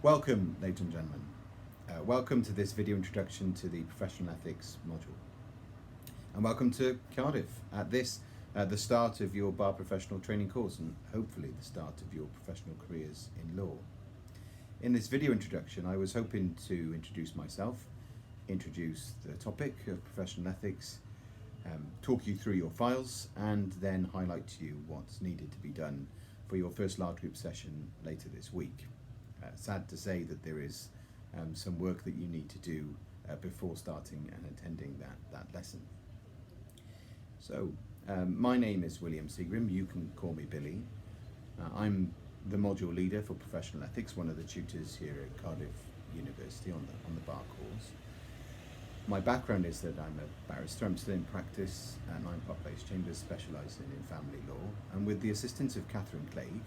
Welcome, ladies and gentlemen. Welcome to this video introduction to the Professional Ethics module. And welcome to Cardiff at the start of your bar professional training course and hopefully the start of your professional careers in law. In this video introduction, I was hoping to introduce myself, introduce the topic of professional ethics, talk you through your files, and then highlight to you what's needed to be done for your first large group session later this week. Sad to say that there is some work that you need to do before starting and attending that lesson. So, my name is William Seagrim. You can call me Billy. I'm the module leader for professional ethics, one of the tutors here at Cardiff University on the bar course. My background is that I'm a barrister. I'm still in practice at 9 Park Place Chambers, specialising in family law. And with the assistance of Catherine Clegg,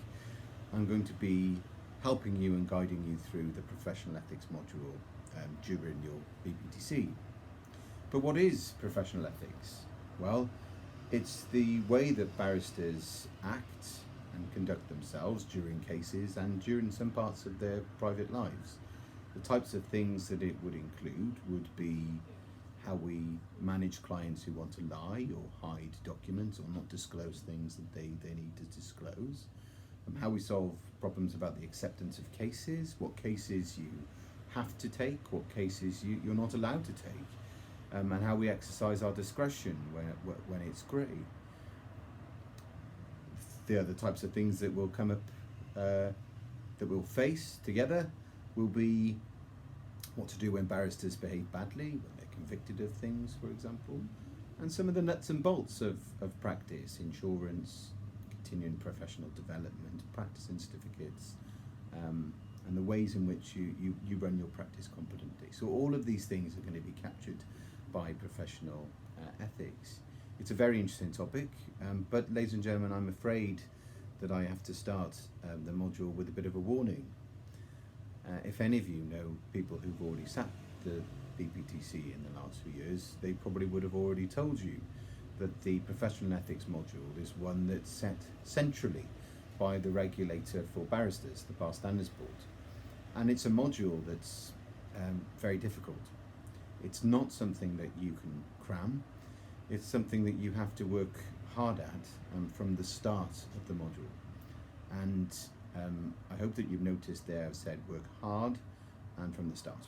I'm going to be helping you and guiding you through the professional ethics module during your BPTC. But what is professional ethics? Well, it's the way that barristers act and conduct themselves during cases and during some parts of their private lives. The types of things that it would include would be how we manage clients who want to lie or hide documents or not disclose things that they need to disclose. How we solve problems about the acceptance of cases, what cases you have to take, what cases you're not allowed to take, and how we exercise our discretion when it's grey. The other types of things that will come up, that we'll face together, will be what to do when barristers behave badly, when they're convicted of things, for example, and some of the nuts and bolts of practice, insurance, continuing professional development, practicing certificates, and the ways in which you run your practice competently. So all of these things are going to be captured by professional ethics. It's a very interesting topic, but ladies and gentlemen, I'm afraid that I have to start the module with a bit of a warning. If any of you know people who've already sat the BPTC in the last few years, they probably would have already told you that the professional ethics module is one that's set centrally by the regulator for barristers, the Bar Standards Board. And it's a module that's very difficult. It's not something that you can cram. It's something that you have to work hard at from the start of the module. And I hope that you've noticed there I've said work hard and from the start.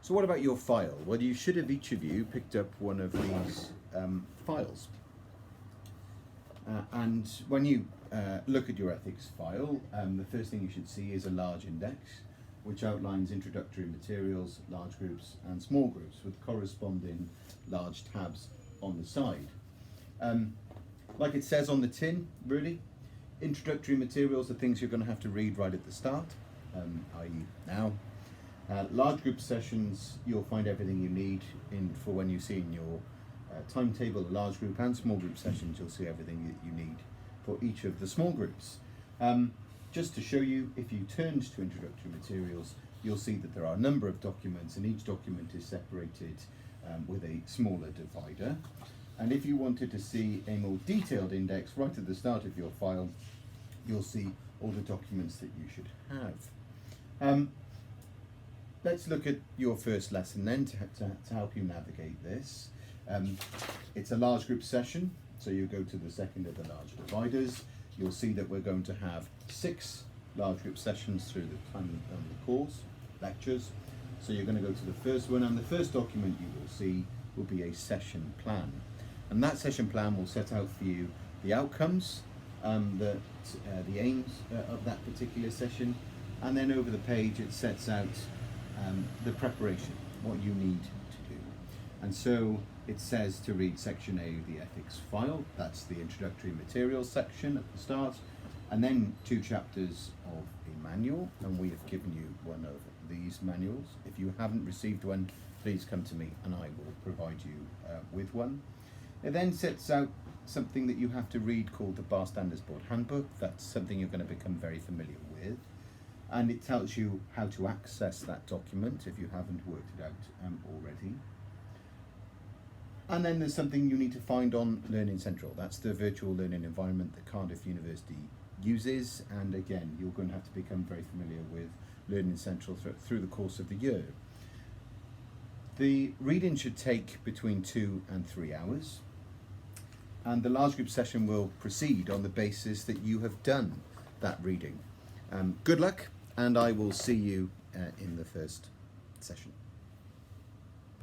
So what about your file? Well, you should have, each of you, picked up one of these files. And when you look at your ethics file, the first thing you should see is a large index, which outlines introductory materials, large groups and small groups, with corresponding large tabs on the side. Like it says on the tin, really, introductory materials are things you're going to have to read right at the start, i.e. now. Large group sessions, you'll find everything you need for when you see in your timetable, large group and small group sessions, you'll see everything that you need for each of the small groups. Just to show you, if you turned to introductory materials, you'll see that there are a number of documents and each document is separated with a smaller divider. And if you wanted to see a more detailed index right at the start of your file, you'll see all the documents that you should have. Let's look at your first lesson then to help you navigate this. It's a large group session, so you go to the second of the large dividers. You'll see that we're going to have 6 large group sessions through the time of the course, lectures. So you're going to go to the first one, and the first document you will see will be a session plan. And that session plan will set out for you the outcomes, the aims of that particular session, and then over the page it sets out the preparation, what you need to do. And so it says to read section A of the ethics file, that's the introductory materials section at the start, and then 2 chapters of a manual, and we have given you one of these manuals. If you haven't received one, please come to me and I will provide you with one. It then sets out something that you have to read called the Bar Standards Board Handbook. That's something you're going to become very familiar with. And it tells you how to access that document if you haven't worked it out already. And then there's something you need to find on Learning Central. That's the virtual learning environment that Cardiff University uses, and again, you're going to have to become very familiar with Learning Central through the course of the year. The reading should take between 2 and 3 hours, and the large group session will proceed on the basis that you have done that reading. Good luck, and I will see you in the first session.